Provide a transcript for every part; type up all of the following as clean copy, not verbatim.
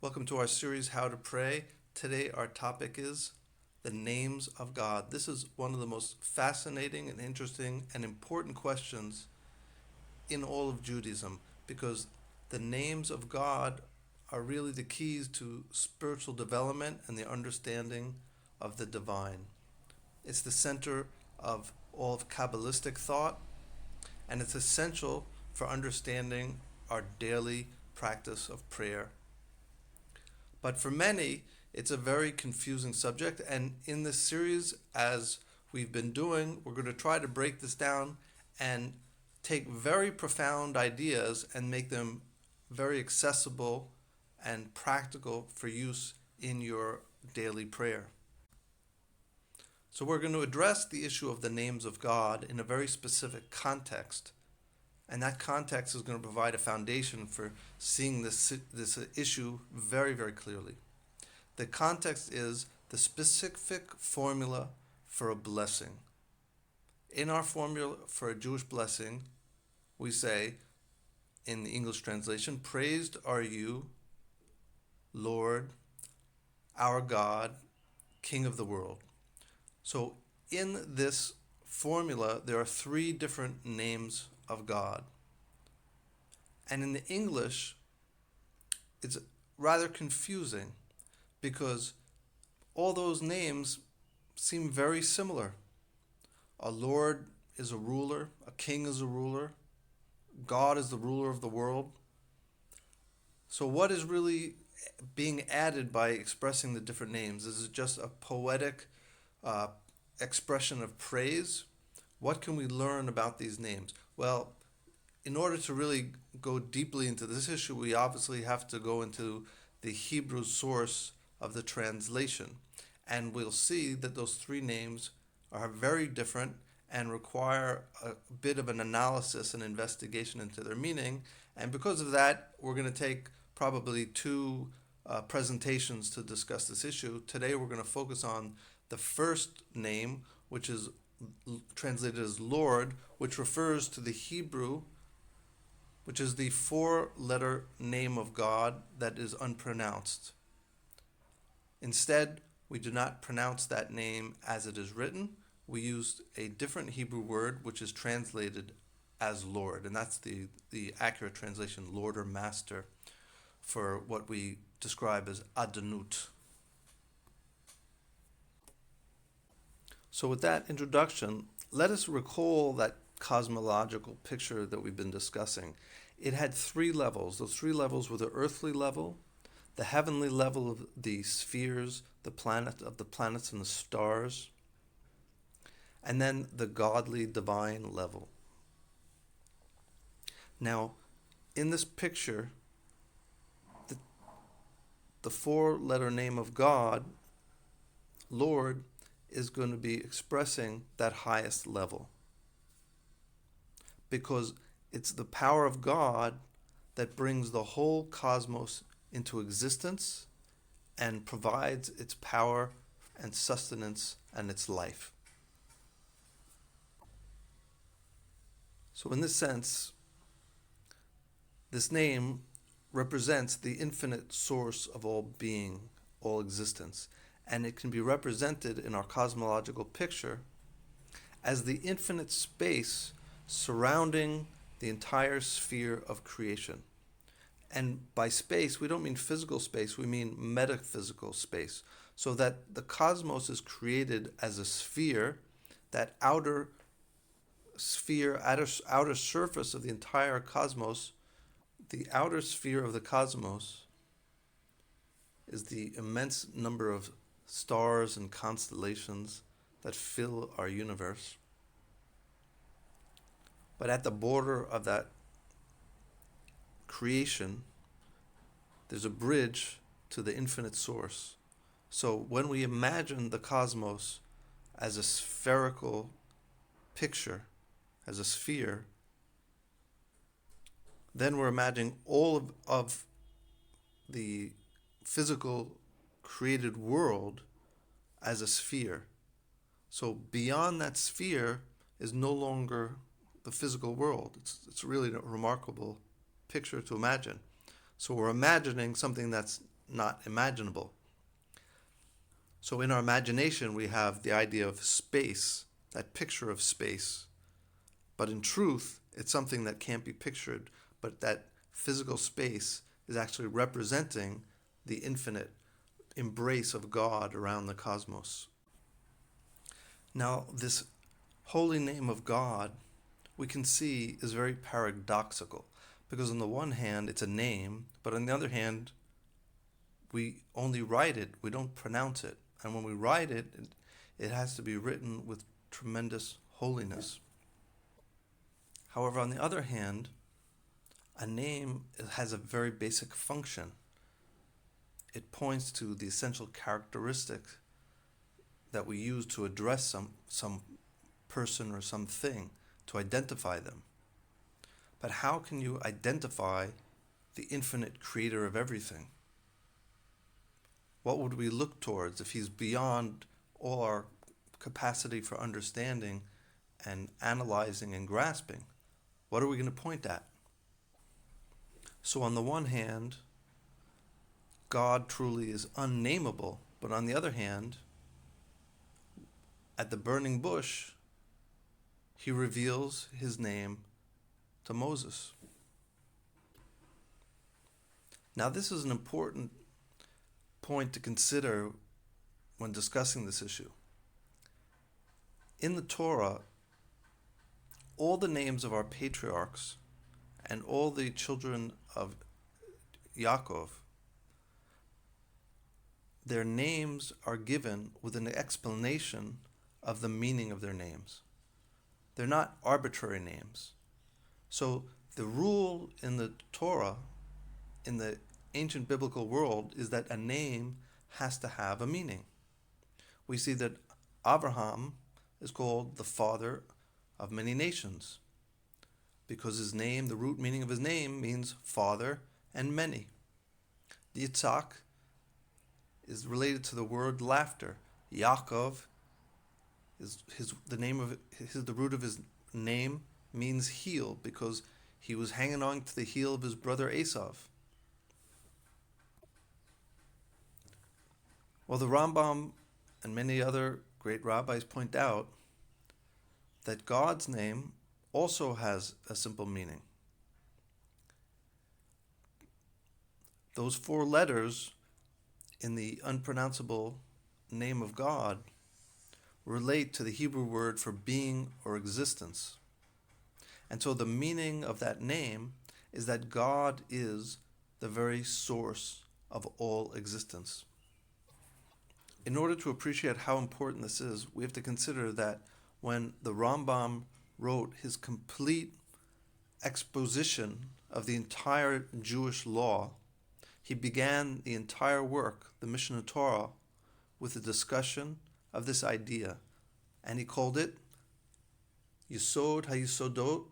Welcome to our series, How to Pray. Today, our topic is the names of God. This is one of the most fascinating and interesting and important questions in all of Judaism because the names of God are really the keys to spiritual development and the understanding of the divine. It's the center of all of Kabbalistic thought, and it's essential for understanding our daily practice of prayer. But for many, it's a very confusing subject. And in this series, as we've been doing, we're going to try to break this down and take very profound ideas and make them very accessible and practical for use in your daily prayer. So we're going to address the issue of the names of God in a very specific context. And that context is going to provide a foundation for seeing this issue very, very clearly. The context is the specific formula for a blessing. In our formula for a Jewish blessing, we say, in the English translation, "Praised are you, Lord, our God, King of the world." So in this formula, there are three different names of God. And in the English, it's rather confusing because all those names seem very similar. A Lord is a ruler, a king is a ruler, God is the ruler of the world. So what is really being added by expressing the different names? Is it just a poetic expression of praise? What can we learn about these names? Well, in order to really go deeply into this issue, we obviously have to go into the Hebrew source of the translation. And we'll see that those three names are very different and require a bit of an analysis and investigation into their meaning. And because of that, we're going to take probably two presentations to discuss this issue. Today, we're going to focus on the first name, which is translated as Lord, which refers to the Hebrew, which is the four-letter name of God that is unpronounced. Instead, we do not pronounce that name as it is written. We use a different Hebrew word, which is translated as Lord, and that's the accurate translation, Lord or Master, for what we describe as Adonut. So with that introduction, let us recall that cosmological picture that we've been discussing. It had three levels. Those three levels were the earthly level, the heavenly level of the spheres, the planets and the stars, and then the godly divine level. Now, in this picture, the four-letter name of God, Lord, is going to be expressing that highest level, because it's the power of God that brings the whole cosmos into existence and provides its power and sustenance and its life. So in this sense, this name represents the infinite source of all being, all existence, and it can be represented in our cosmological picture as the infinite space surrounding the entire sphere of creation. And by space, we don't mean physical space, we mean metaphysical space. So that the cosmos is created as a sphere, that outer sphere, outer surface of the entire cosmos, the outer sphere of the cosmos is the immense number of stars and constellations that fill our universe. But at the border of that creation, there's a bridge to the infinite source. So when we imagine the cosmos as a spherical picture, as a sphere, then we're imagining all of the physical created world as a sphere. So beyond that sphere is no longer the physical world. It's really a remarkable picture to imagine. So we're imagining something that's not imaginable. So in our imagination, we have the idea of space, that picture of space. But in truth, it's something that can't be pictured, but that physical space is actually representing the infinite embrace of God around the cosmos. Now, this holy name of God, we can see, is very paradoxical, because on the one hand, it's a name, but on the other hand, we only write it, we don't pronounce it. And when we write it, it has to be written with tremendous holiness. However, on the other hand, a name has a very basic function. It points to the essential characteristics that we use to address some person or something, to identify them. But how can you identify the infinite creator of everything? What would we look towards if he's beyond all our capacity for understanding and analyzing and grasping? What are we going to point at? So on the one hand, God truly is unnameable, but on the other hand, at the burning bush, he reveals his name to Moses. Now, this is an important point to consider when discussing this issue. In the Torah, all the names of our patriarchs and all the children of Yaakov, their names are given with an explanation of the meaning of their names. They're not arbitrary names. So the rule in the Torah, in the ancient biblical world, is that a name has to have a meaning. We see that Abraham is called the father of many nations because his name, the root meaning of his name, means father and many. Yitzhak is related to the word laughter. Yaakov is the root of his name means heel because he was hanging on to the heel of his brother Esav. Well, the Rambam and many other great rabbis point out that God's name also has a simple meaning. Those 4 letters in the unpronounceable name of God relate to the Hebrew word for being or existence. And so the meaning of that name is that God is the very source of all existence. In order to appreciate how important this is, we have to consider that when the Rambam wrote his complete exposition of the entire Jewish law, he began the entire work, the Mishneh Torah, with a discussion of this idea, and he called it Yesod HaYesodot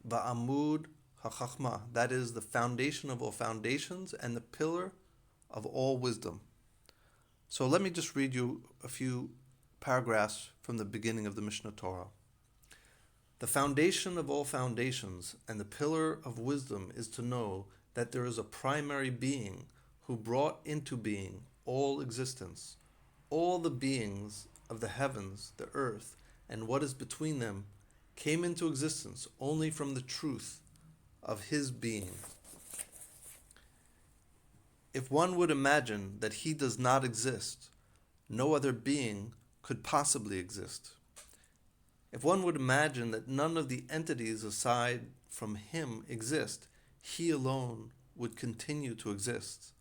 Va'amud HaChachma. That is the foundation of all foundations and the pillar of all wisdom. So let me just read you a few paragraphs from the beginning of the Mishneh Torah. The foundation of all foundations and the pillar of wisdom is to know that there is a primary being who brought into being all existence. All the beings of the heavens, the earth, and what is between them came into existence only from the truth of his being. If one would imagine that he does not exist, no other being could possibly exist. If one would imagine that none of the entities aside from him exist, he alone would continue to exist,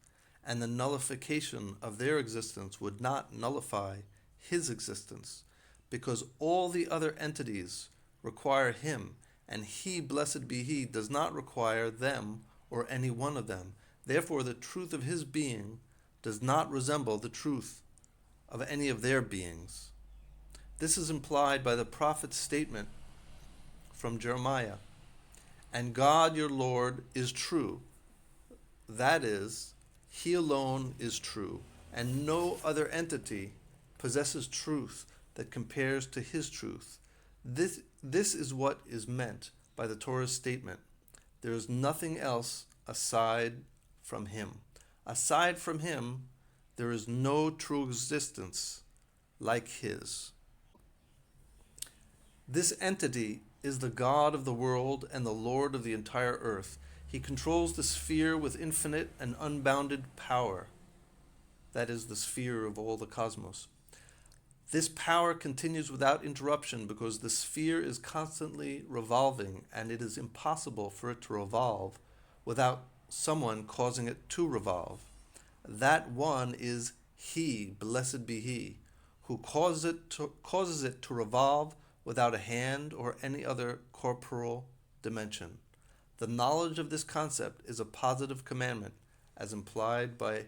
and the nullification of their existence would not nullify his existence, because all the other entities require him, and he, blessed be he, does not require them or any one of them. Therefore, the truth of his being does not resemble the truth of any of their beings. This is implied by the prophet's statement from Jeremiah. And God your Lord is true. That is, he alone is true, and no other entity possesses truth that compares to his truth. This is what is meant by the Torah's statement. There is nothing else aside from him. Aside from him, there is no true existence like his. This entity is the God of the world and the Lord of the entire earth. He controls the sphere with infinite and unbounded power. That is the sphere of all the cosmos. This power continues without interruption because the sphere is constantly revolving, and it is impossible for it to revolve without someone causing it to revolve. That one is He, blessed be He, who causes it to revolve without a hand or any other corporal dimension. The knowledge of this concept is a positive commandment, as implied by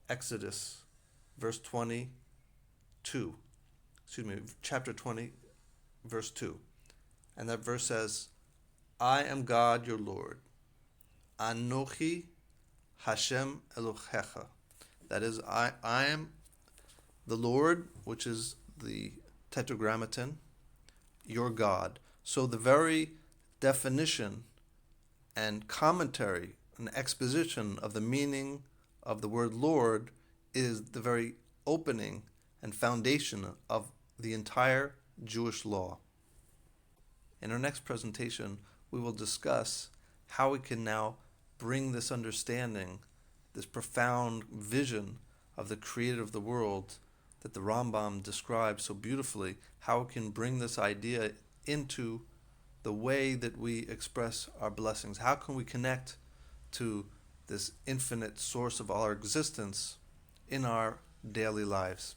Exodus, chapter 20, verse 2. And that verse says, I am God your Lord. Anochi Hashem Elohecha. That is, I am the Lord, which is the Tetragrammaton, your God. So the very definition and commentary and exposition of the meaning of the word Lord is the very opening and foundation of the entire Jewish law. In our next presentation, we will discuss how we can now bring this understanding, this profound vision of the creator of the world that the Rambam describes so beautifully, how we can bring this idea into the way that we express our blessings. How can we connect to this infinite source of our existence in our daily lives?